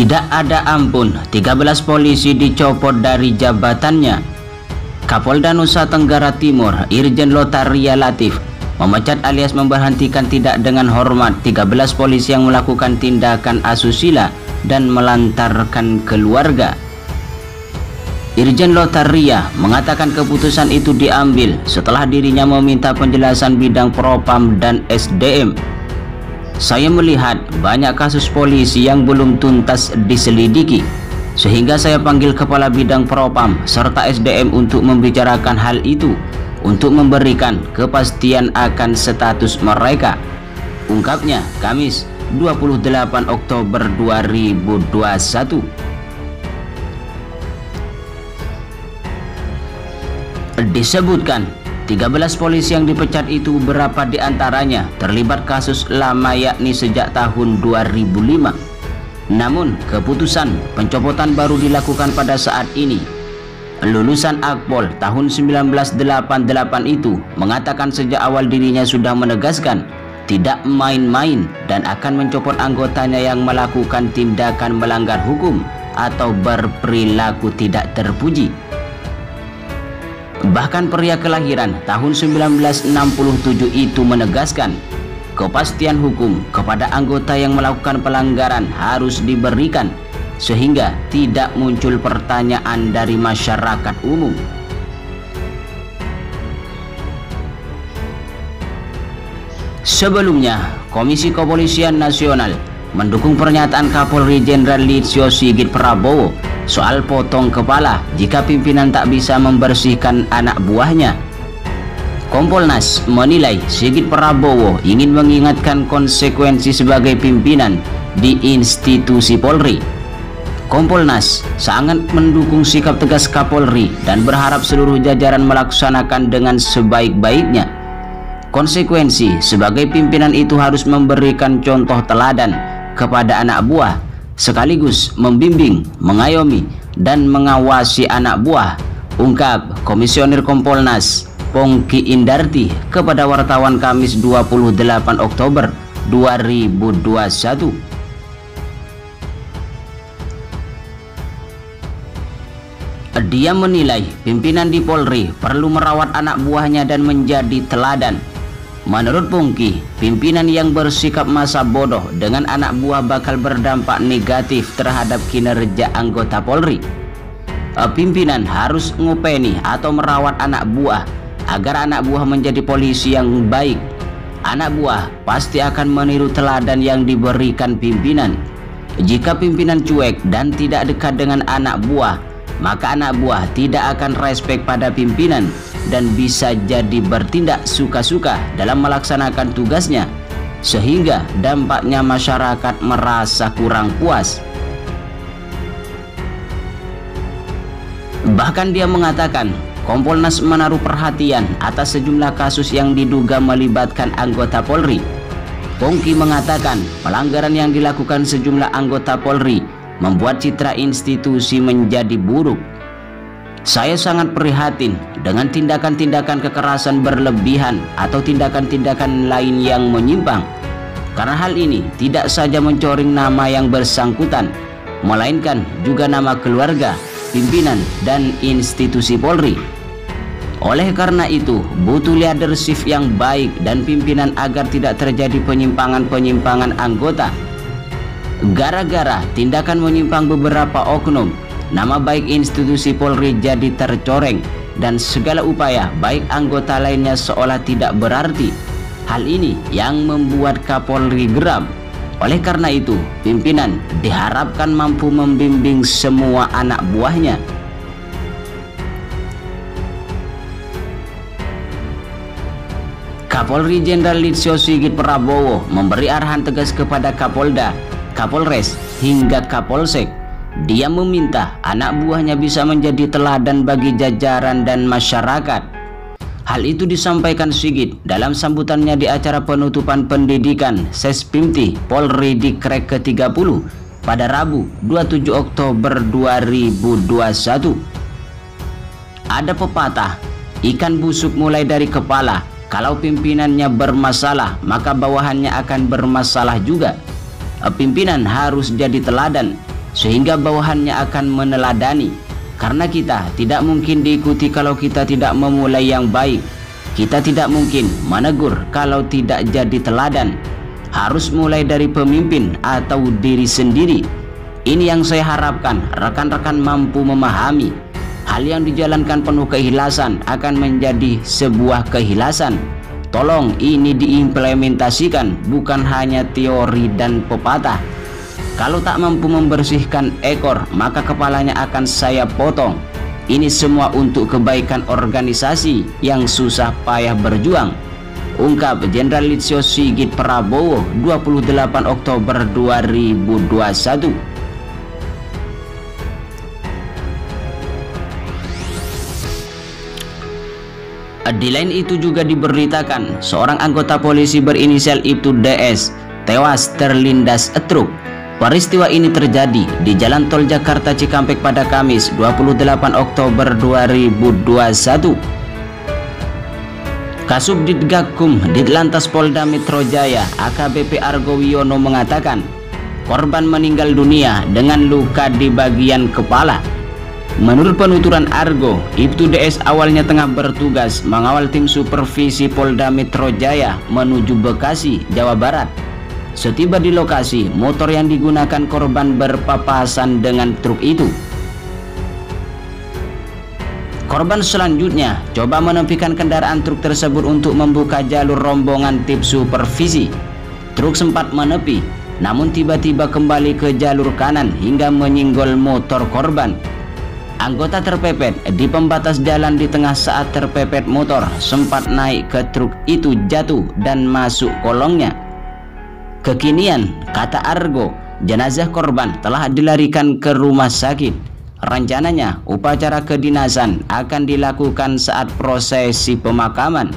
Tidak ada ampun, 13 polisi dicopot dari jabatannya. Kapolda Nusa Tenggara Timur, Irjen Lotaria Latif, memecat alias memberhentikan tidak dengan hormat 13 polisi yang melakukan tindakan asusila dan melantarkan keluarga. Irjen Lotaria mengatakan keputusan itu diambil setelah dirinya meminta penjelasan bidang Propam dan SDM. Saya melihat banyak kasus polisi yang belum tuntas diselidiki, sehingga saya panggil Kepala Bidang Propam serta SDM untuk membicarakan hal itu, untuk memberikan kepastian akan status mereka, ungkapnya Kamis 28 Oktober 2021. Disebutkan 13 polisi yang dipecat itu berapa diantaranya terlibat kasus lama, yakni sejak tahun 2005. Namun keputusan pencopotan baru dilakukan pada saat ini. Lulusan Akpol tahun 1988 itu mengatakan sejak awal dirinya sudah menegaskan tidak main-main dan akan mencopot anggotanya yang melakukan tindakan melanggar hukum atau berperilaku tidak terpuji. Bahkan pria kelahiran tahun 1967 itu menegaskan kepastian hukum kepada anggota yang melakukan pelanggaran harus diberikan sehingga tidak muncul pertanyaan dari masyarakat umum. Sebelumnya, Komisi Kepolisian Nasional mendukung pernyataan Kapolri Jenderal Listio Sigit Prabowo soal potong kepala jika pimpinan tak bisa membersihkan anak buahnya. Kompolnas menilai Sigit Prabowo ingin mengingatkan konsekuensi sebagai pimpinan di institusi Polri. Kompolnas sangat mendukung sikap tegas Kapolri dan berharap seluruh jajaran melaksanakan dengan sebaik-baiknya. Konsekuensi sebagai pimpinan itu harus memberikan contoh teladan kepada anak buah, sekaligus membimbing, mengayomi, dan mengawasi anak buah, ungkap Komisioner Kompolnas Pongki Indarti kepada wartawan Kamis 28 Oktober 2021. Dia menilai pimpinan di Polri perlu merawat anak buahnya dan menjadi teladan. Menurut Pongki, pimpinan yang bersikap masa bodoh dengan anak buah bakal berdampak negatif terhadap kinerja anggota Polri. Pimpinan harus ngopeni atau merawat anak buah agar anak buah menjadi polisi yang baik. Anak buah pasti akan meniru teladan yang diberikan pimpinan. Jika pimpinan cuek dan tidak dekat dengan anak buah, maka anak buah tidak akan respek pada pimpinan dan bisa jadi bertindak suka-suka dalam melaksanakan tugasnya, sehingga dampaknya masyarakat merasa kurang puas. Bahkan dia mengatakan Kompolnas menaruh perhatian atas sejumlah kasus yang diduga melibatkan anggota Polri. Pongki mengatakan pelanggaran yang dilakukan sejumlah anggota Polri membuat citra institusi menjadi buruk. Saya sangat prihatin dengan tindakan-tindakan kekerasan berlebihan atau tindakan-tindakan lain yang menyimpang, karena hal ini tidak saja mencoreng nama yang bersangkutan, melainkan juga nama keluarga, pimpinan, dan institusi Polri. Oleh karena itu, butuh leadership yang baik dan pimpinan agar tidak terjadi penyimpangan-penyimpangan anggota. Gara-gara tindakan menyimpang beberapa oknum, nama baik institusi Polri jadi tercoreng dan segala upaya baik anggota lainnya seolah tidak berarti. Hal ini yang membuat Kapolri geram. Oleh karena itu, pimpinan diharapkan mampu membimbing semua anak buahnya. Kapolri Jenderal Listio Sigit Prabowo memberi arahan tegas kepada Kapolda, Kapolres, hingga Kapolsek. Dia meminta anak buahnya bisa menjadi teladan bagi jajaran dan masyarakat. Hal itu disampaikan Sigit dalam sambutannya di acara penutupan pendidikan Sespimti Polri di Krek ke-30 pada Rabu 27 Oktober 2021. Ada pepatah, ikan busuk mulai dari kepala. Kalau pimpinannya bermasalah, maka bawahannya akan bermasalah juga. Pimpinan harus jadi teladan. sehingga bawahannya akan meneladani. Karena kita tidak mungkin diikuti kalau kita tidak memulai yang baik. Kita tidak mungkin menegur kalau tidak jadi teladan. Harus mulai dari pemimpin atau diri sendiri. Ini yang saya harapkan rekan-rekan mampu memahami. Hal yang dijalankan penuh keikhlasan akan menjadi sebuah keikhlasan. Tolong ini diimplementasikan, bukan hanya teori dan pepatah. Kalau tak mampu membersihkan ekor, maka kepalanya akan saya potong. Ini semua untuk kebaikan organisasi yang susah payah berjuang. Ungkap Jenderal Listio Sigit Prabowo 28 Oktober 2021. Di lain itu juga diberitakan seorang anggota polisi berinisial Ibtu DS tewas terlindas truk. Peristiwa ini terjadi di Jalan Tol Jakarta Cikampek pada Kamis 28 Oktober 2021. Kasubdit Gakum Ditlantas Polda Metro Jaya AKBP Argo Wiono mengatakan korban meninggal dunia dengan luka di bagian kepala. Menurut penuturan Argo, Ibtu DS awalnya tengah bertugas mengawal tim supervisi Polda Metro Jaya menuju Bekasi, Jawa Barat. Setiba di lokasi, motor yang digunakan korban berpapasan dengan truk itu. Korban selanjutnya coba menepikan kendaraan truk tersebut untuk membuka jalur rombongan tim supervisi. Truk sempat menepi, namun tiba-tiba kembali ke jalur kanan hingga menyinggol motor korban. Anggota terpepet di pembatas jalan di tengah saat terpepet motor sempat naik ke truk itu jatuh dan masuk kolongnya. Kekinian, kata Argo, jenazah korban telah dilarikan ke rumah sakit. Rencananya upacara kedinasan akan dilakukan saat prosesi pemakaman.